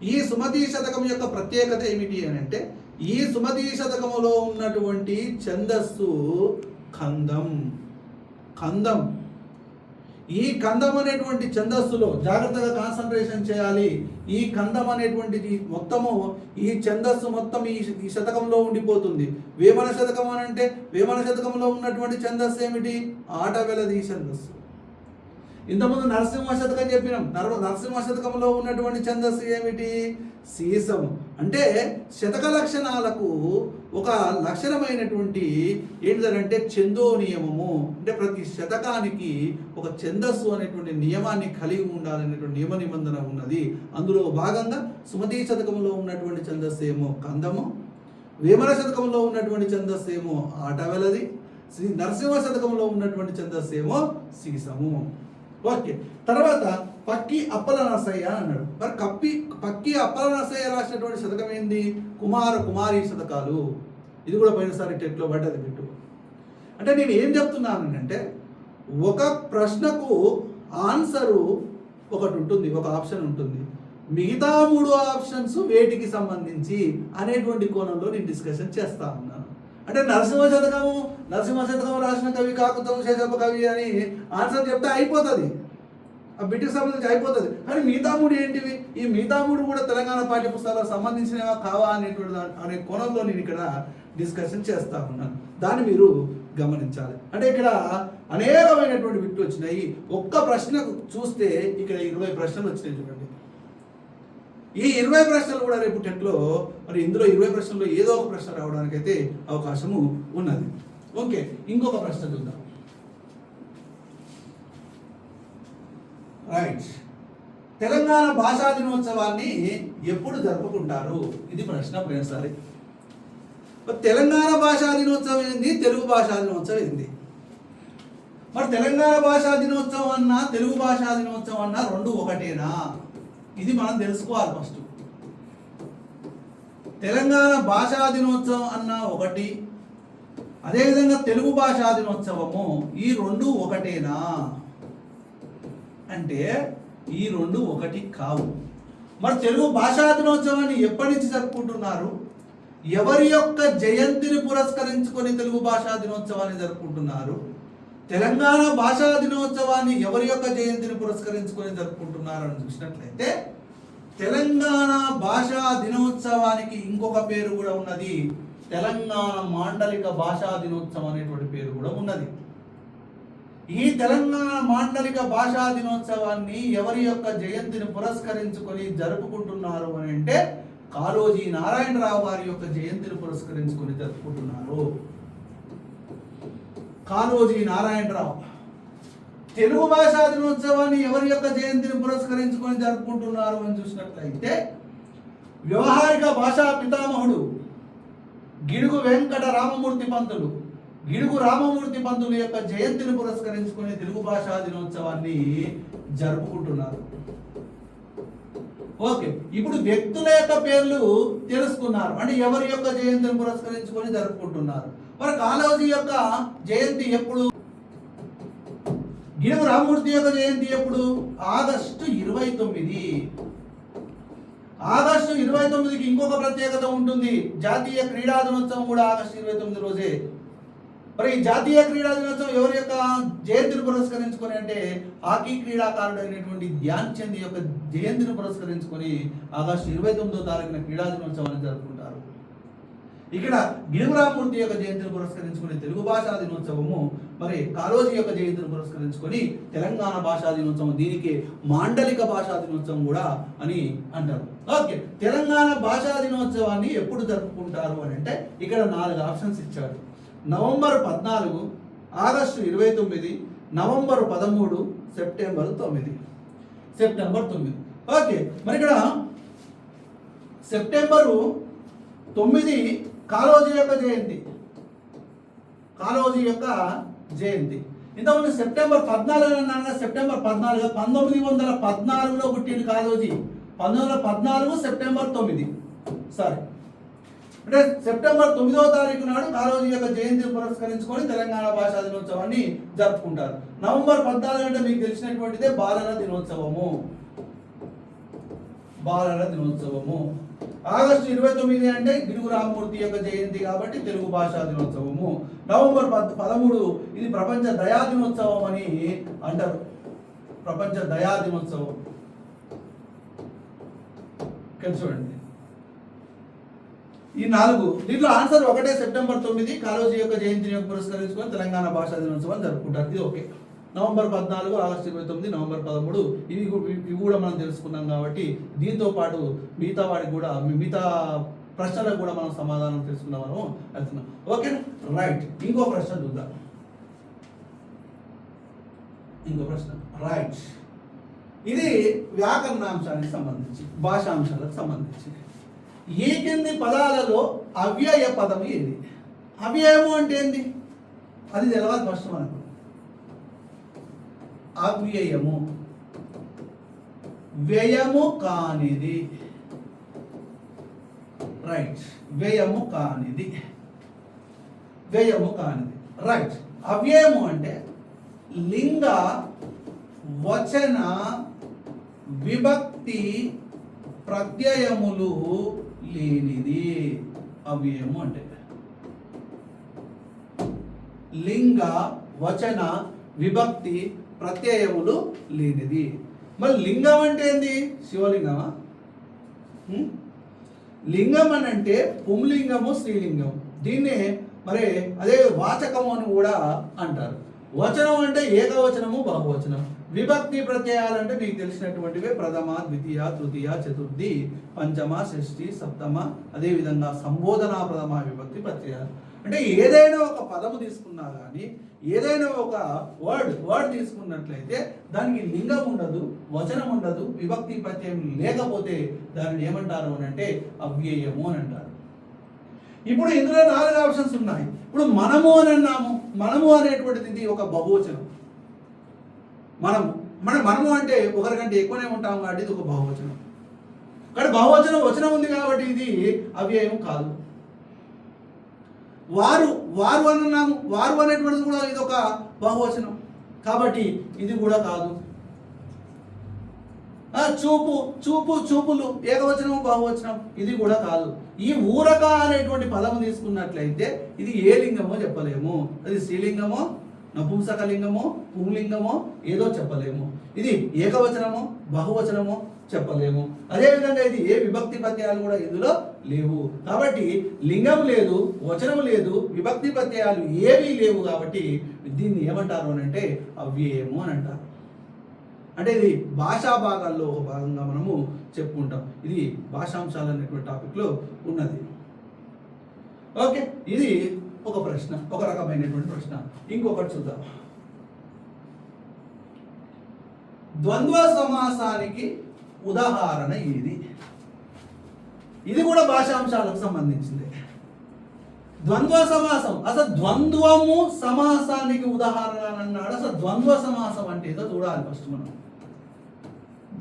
ఈ సుమతి శతకం యొక్క ప్రత్యేకత ఏమిటి అని అంటే, ఈ సుమతి శతకములో ఉన్నటువంటి ఛందస్సు ఖందం. ఖందం. ఈ ఖందం అనేటువంటి ఛందస్సులో జాగ్రత్తగా కాన్సన్ట్రేషన్ చేయాలి. ఈ ఖందం అనేటువంటిది మొత్తము, ఈ ఛందస్సు మొత్తం ఈ శతకంలో ఉండిపోతుంది. వేమన శతకం అని అంటే, వేమన శతకంలో ఉన్నటువంటి ఛందస్సు ఏమిటి? ఆటవెలది ఛందస్సు. ఇంతకుముందు నరసింహ శతకం చెప్పినాం. నరసింహ శతకంలో ఉన్నటువంటి ఛందస్సు ఏమిటి? సీసం. అంటే శతక లక్షణాలకు ఒక లక్షణమైనటువంటి ఏంటిదంటే ఛందో నియమము. అంటే ప్రతి శతకానికి ఒక ఛందస్సు అనేటువంటి నియమాన్ని కలిగి ఉండాలనేటువంటి నియమ నిబంధన ఉన్నది. అందులో భాగంగా సుమతి శతకంలో ఉన్నటువంటి ఛందస్సు ఏమో కందము, వేమన శతకంలో ఉన్నటువంటి ఛందస్సు ఏమో ఆటవెలది, శ్రీ నరసింహ శతకంలో ఉన్నటువంటి ఛందస్సు ఏమో సీసము. ఓకే, తర్వాత పక్కి అప్పల నరసయ్య అన్నాడు. మరి పక్కి అప్పల నరసయ్య రాసినటువంటి శతకం ఏంది? కుమార కుమారి శతకాలు. ఇది కూడా పోయినసారి టెట్లో పడ్డది పెట్టు. అంటే నేను ఏం చెప్తున్నాను అంటే, ఒక ప్రశ్నకు ఆన్సరు ఒకటి ఉంటుంది, ఒక ఆప్షన్ ఉంటుంది. మిగతా 3 ఆప్షన్స్ వేటికి సంబంధించి అనేటువంటి కోణంలో నేను డిస్కషన్ చేస్తా ఉన్నాను. అంటే నరసింహ శతకం రాసిన కవి కాకుతం శేషప్ప కవి అని ఆన్సర్ చెప్తే అయిపోతుంది, ఆ బిడ్డకి సంబంధించి అయిపోతుంది. కానీ మిగతా 3 ఏంటివి? ఈ మిగతా 3 కూడా తెలంగాణ పాఠ్యపుస్తకాలకు సంబంధించినవా కావా అనే కోణంలో నేను ఇక్కడ డిస్కషన్ చేస్తా ఉన్నాను. దాన్ని మీరు గమనించాలి. అంటే ఇక్కడ అనేకమైనటువంటి బిట్లు వచ్చినాయి. ఒక్క ప్రశ్నకు చూస్తే ఇక్కడ 20 ప్రశ్నలు వచ్చినాయి చూడండి. ఈ 20 ప్రశ్నలు కూడా రేపు టెట్లో మరి ఇందులో 20 ప్రశ్నల్లో ఏదో ఒక ప్రశ్న రావడానికైతే అవకాశము ఉన్నది. ఓకే, ఇంకొక ప్రశ్న చూద్దాం. రైట్, తెలంగాణ భాషా దినోత్సవాన్ని ఎప్పుడు జరుపుకుంటారు? ఇది ప్రశ్న పోయినసారి. తెలంగాణ భాషా దినోత్సవం ఏంది, తెలుగు భాషా దినోత్సవం ఏంది? మరి తెలంగాణ భాషా దినోత్సవం అన్నా తెలుగు భాషా దినోత్సవం అన్నా రెండు ఒకటేనా? ఇది మనం తెలుసుకోవాలి ఫస్ట్. తెలంగాణ భాషా దినోత్సవం అన్న ఒకటి, అదేవిధంగా తెలుగు భాషా దినోత్సవము, ఈ రెండు ఒకటేనా అంటే ఈ రెండు ఒకటి కావు. మరి తెలుగు భాషా దినోత్సవాన్ని ఎప్పటి నుంచి జరుపుకుంటున్నారు? ఎవరి యొక్క జయంతిని పురస్కరించుకొని తెలుగు భాషా దినోత్సవాన్ని జరుపుకుంటున్నారు? తెలంగాణ భాషా దినోత్సవాన్ని ఎవరి యొక్క జయంతిని పురస్కరించుకొని జరుపుకుంటున్నారు అని చూసినట్లయితే, తెలంగాణ భాషా దినోత్సవానికి ఇంకొక పేరు కూడా ఉన్నది. తెలంగాణ మాండలిక భాషా దినోత్సవం అనేటువంటి పేరు కూడా ఉన్నది. ఈ తెలంగాణ మాండలిక భాషా దినోత్సవాన్ని ఎవరి యొక్క జయంతిని పురస్కరించుకొని జరుపుకుంటున్నారు అని అంటే, కాళోజీ నారాయణరావు గారి యొక్క జయంతిని పురస్కరించుకొని జరుపుకుంటున్నారు. కాళోజీ నారాయణరావు. తెలుగు భాషా దినోత్సవాన్ని ఎవరి యొక్క జయంతిని పురస్కరించుకొని జరుపుకుంటున్నారు అని చూసినట్లయితే, వ్యవహారిక భాషా పితామహుడు గిడుగు వెంకట రామమూర్తి పంతులు, గిడుగు రామమూర్తి పంతులు యొక్క జయంతిని పురస్కరించుకొని తెలుగు భాషా దినోత్సవాన్ని జరుపుకుంటున్నారు. ఓకే, ఇప్పుడు వ్యక్తుల యొక్క పేర్లు తెలుసుకున్నారు. అంటే ఎవరి యొక్క జయంతిని పురస్కరించుకొని జరుపుకుంటున్నారు. మరి కాళోజీ యొక్క జయంతి ఎప్పుడు? గిడుగు రామమూర్తి యొక్క జయంతి ఎప్పుడు? ఆగస్టు 29. ఆగస్టు 29కి ఇంకొక ప్రత్యేకత ఉంటుంది. జాతీయ క్రీడా దినోత్సవం కూడా ఆగస్టు 29 రోజే. మరి ఈ జాతీయ క్రీడా దినోత్సవం ఎవరి యొక్క జయంతిని పురస్కరించుకొని అంటే, హాకీ క్రీడాకారుడు అయినటువంటి ధ్యాన్ చంద్ యొక్క జయంతిని పురస్కరించుకొని ఆగస్టు 29వ తారీఖున క్రీడా దినోత్సవాన్ని జరుపుకుంటారు. ఇక్కడ గిడుగు రామమూర్తి యొక్క జయంతిని పురస్కరించుకొని తెలుగు భాషా దినోత్సవము, మరి కాళోజీ యొక్క జయంతిని పురస్కరించుకొని తెలంగాణ భాషా దినోత్సవం, దీనికి మాండలిక భాషా దినోత్సవం కూడా అని అంటారు. ఓకే, తెలంగాణ భాషా దినోత్సవాన్ని ఎప్పుడు జరుపుకుంటారు అని అంటే, ఇక్కడ 4 ఆప్షన్స్ ఇచ్చాడు. November 14, August 29, November 13, September 9. September 9. Okay, మరి ఇక్కడ సెప్టెంబరు 9 కాళోజీ యొక్క జయంతి. కాళోజీ యొక్క జయంతి. ఇంతకుముందు సెప్టెంబర్ 14 అన్నాను. సెప్టెంబర్ 14, 1914లో పుట్టింది కాళోజీ. 1914 సెప్టెంబర్ 9. సారీ, అంటే సెప్టెంబర్ 9వ తారీఖు నాడు కాళోజీ యొక్క జయంతిని పురస్కరించుకొని తెలంగాణ భాషా దినోత్సవాన్ని జరుపుకుంటారు. నవంబర్ 14 అంటే మీకు తెలిసినటువంటిదే బాలల దినోత్సవము. బాలల దినోత్సవము. ఆగస్టు 29 అంటే గిడుగు రామమూర్తి యొక్క జయంతి కాబట్టి తెలుగు భాషా దినోత్సవము. నవంబర్ 13 ఇది ప్రపంచ దయా దినోత్సవం అని అంటారు. ప్రపంచ దయా దినోత్సవం. చూడండి ఈ 4 దీంట్లో ఆన్సర్ ఒకటే. సెప్టెంబర్ 9 కాళోజీ యొక్క జయంతిని పురస్కరించుకొని తెలంగాణ భాషా దినోత్సవం జరుపుకుంటారు. ఇది ఓకే. నవంబర్ 14, ఆగస్టు 29, నవంబర్ 13 ఇవి కూడా మనం తెలుసుకున్నాం కాబట్టి దీంతో పాటు మిగతా వాడికి కూడా మిగతా ప్రశ్నలకు కూడా మనం సమాధానం తెలుసుకున్నాం మనం వెళ్తున్నాం. ఓకేనా? రైట్. ఇంకో ప్రశ్న చూద్దాం. ఇంకో ప్రశ్న రైట్. ఇది వ్యాకరణాంశానికి సంబంధించి భాషాంశాలకు సంబంధించి. ఈ కింది పదాలలో అవ్యయ పదం ఏది? అవ్యయము అంటే ఏంది? అది తెలవాలి ఫస్ట్ మనకు. అవ్యయము వ్యయము కానిది. రైట్. వ్యయము కానిది. వ్యయము కానిది. రైట్. అవ్యయము అంటే లింగ వచన విభక్తి ప్రత్యయములు లేనిది అవ్యయము అంటే. లింగ వచన విభక్తి ప్రత్యయములు లేనిది. మరి లింగం అంటే ఏంది? శివలింగమా? లింగం అని అంటే పుంలింగము స్త్రీలింగం. దీన్నే మరి అదే వాచకము అని కూడా అంటారు. వచనం అంటే ఏకవచనము బహువచనం. విభక్తి ప్రత్యయాలు అంటే మీకు తెలిసినటువంటివే ప్రథమ, ద్వితీయ, తృతీయ, చతుర్థి, పంచమ, షష్ఠి, సప్తమ, అదేవిధంగా సంబోధనా ప్రథమ విభక్తి ప్రత్యయాలు. అంటే ఏదైనా ఒక పదము తీసుకున్నా కానీ ఏదైనా ఒక వర్డ్ తీసుకున్నట్లయితే దానికి లింగం ఉండదు, వచనం ఉండదు, విభక్తి ప్రత్యయం లేకపోతే దానిని ఏమంటారు అని అంటే అవ్యయము అని అంటారు. ఇప్పుడు ఇందులో 4 ఆప్షన్స్ ఉన్నాయి. ఇప్పుడు మనము అని అన్నాము. మనము అనేటువంటిది ఇది ఒక బహువచనం. మనము అంటే ఒకరికంటే ఎక్కువనే ఉంటాము కాబట్టి ఇది ఒక బహువచనం. కానీ వచనం ఉంది కాబట్టి ఇది అవ్యయం కాదు. వారు అని అన్నాము. వారు అనేటువంటిది కూడా ఇది ఒక బహువచనం కాబట్టి ఇది కూడా కాదు. చూపులు ఏకవచనం బహువచనం, ఇది కూడా కాదు. ఈ ఊరక అనేటువంటి పదము తీసుకున్నట్లయితే ఇది ఏ లింగమో చెప్పలేము. అది స్త్రీలింగమో, నపుంసకలింగమో, పుంలింగమో ఏదో చెప్పలేము. ఇది ఏకవచనమో బహువచనమో చెప్పలేము. అదేవిధంగా ఇది ఏ విభక్తి ప్రత్యయాలు కూడా ఇందులో లేవు. కాబట్టి లింగం లేదు, వచనం లేదు, విభక్తి ప్రత్యయాలు ఏవీ లేవు కాబట్టి దీన్ని ఏమంటారు అని అంటే అవ్యయము అని అంటారు. అంటే ఇది భాషా భాగాల్లో ఒక భాగంగా మనము చెప్పుకుంటాం. ఇది భాషాంశాలు అనేటువంటి టాపిక్లో ఉన్నది. ఓకే, ఇది ఒక ప్రశ్న, ఒక రకమైనటువంటి ప్రశ్న. ఇంకొకటి చూద్దాం. ద్వంద్వ సమాసానికి ఉదాహరణ ఏది? ఇది కూడా భాషాంశాలకు సంబంధించింది. ద్వంద్వ సమాసం. అసలు ద్వంద్వము సమాసానికి ఉదాహరణ అన్నాడు. అసలు ద్వంద్వ సమాసం అంటే ఏదో చూడాలి ఫస్ట్ మనం.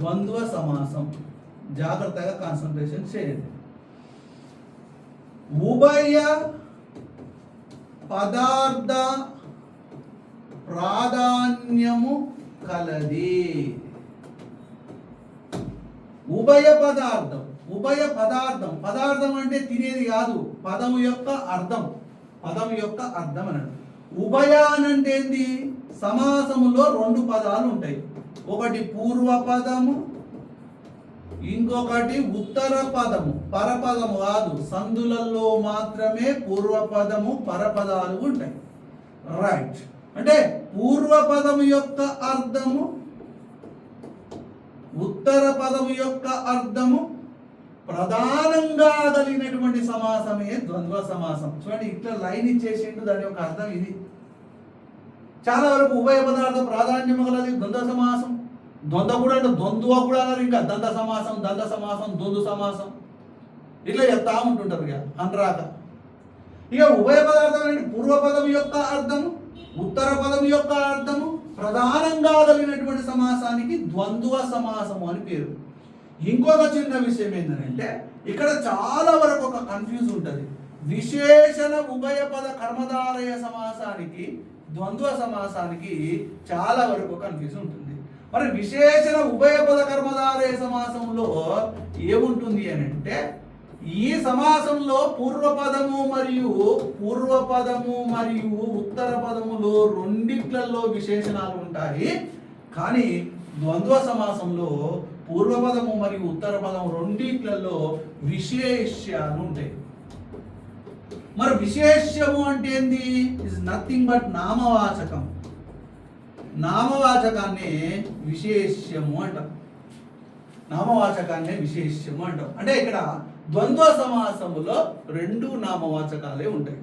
ద్వంద్వ సమాసం జాగ్రత్తగా కాన్సన్ట్రేషన్ చేయండి. ఉభయ పదార్థ ప్రాధాన్యము కలది. ఉభయ పదార్థం. పదార్థం అంటే తినేది కాదు, పదము యొక్క అర్థం అన్నాడు. ఉభయ అంటే ఏంది? సమాసములో 2 పదాలు ఉంటాయి. ఒకటి పూర్వ పదము, ఇంకొకటి ఉత్తర పదము. పరపదము కాదు, సందులలో మాత్రమే పూర్వపదము పరపదాలు ఉంటాయి. రైట్. అంటే పూర్వ పదము యొక్క అర్థము, ఉత్తర పదము యొక్క అర్థము ప్రధానంగా కలిగినటువంటి సమాసమే ద్వంద్వ సమాసం. చూడండి, ఇట్లా లైన్ ఇచ్చేసిండు, దాని యొక్క అర్థం ఇది. చాలా వరకు ఉభయ పదార్థ ప్రాధాన్యము కలది ద్వంద్వ సమాసం. ద్వంద్వ కూడా అంటే ద్వంద్వ కూడా అన్నారు. ఇంకా దంత సమాసం, ద్వంద్వ సమాసం ఇట్లా చెప్తా ఉంటుంటారు ఇక అనరాక. ఇక ఉభయ పదార్థం అంటే పూర్వపదం యొక్క అర్థము, ఉత్తర పదం యొక్క అర్థము ప్రధానంగా కలిగినటువంటి సమాసానికి ద్వంద్వ సమాసము అని పేరు. ఇంకొక చిన్న విషయం ఏంటంటే ఇక్కడ చాలా వరకు ఒక కన్ఫ్యూజ్ ఉంటుంది. విశేషణ ఉభయ పద కర్మధారయ సమాసానికి ద్వంద్వ సమాసానికి చాలా వరకు కన్ఫ్యూజ్ ఉంటుంది. మరి విశేషణ ఉభయపద కర్మధారయ సమాసంలో ఏముంటుంది అని అంటే, ఈ సమాసంలో పూర్వపదము మరియు ఉత్తర పదములో రెండిట్లలో విశేషణాలు ఉంటాయి. కానీ ద్వంద్వ సమాసంలో పూర్వపదము మరియు ఉత్తర పదము రెండిట్లలో విశేష్యాలు ఉంటాయి. మరి విశేష్యము అంటే ఏంది? ఇస్ నథింగ్ బట్ నామవాచకం. నామవాచకాన్ని విశేష్యము అంటాం. నామవాచకాన్ని విశేష్యము అంటాం. అంటే ఇక్కడ ద్వంద్వ సమాసములో రెండు నామవాచకాలే ఉంటాయి.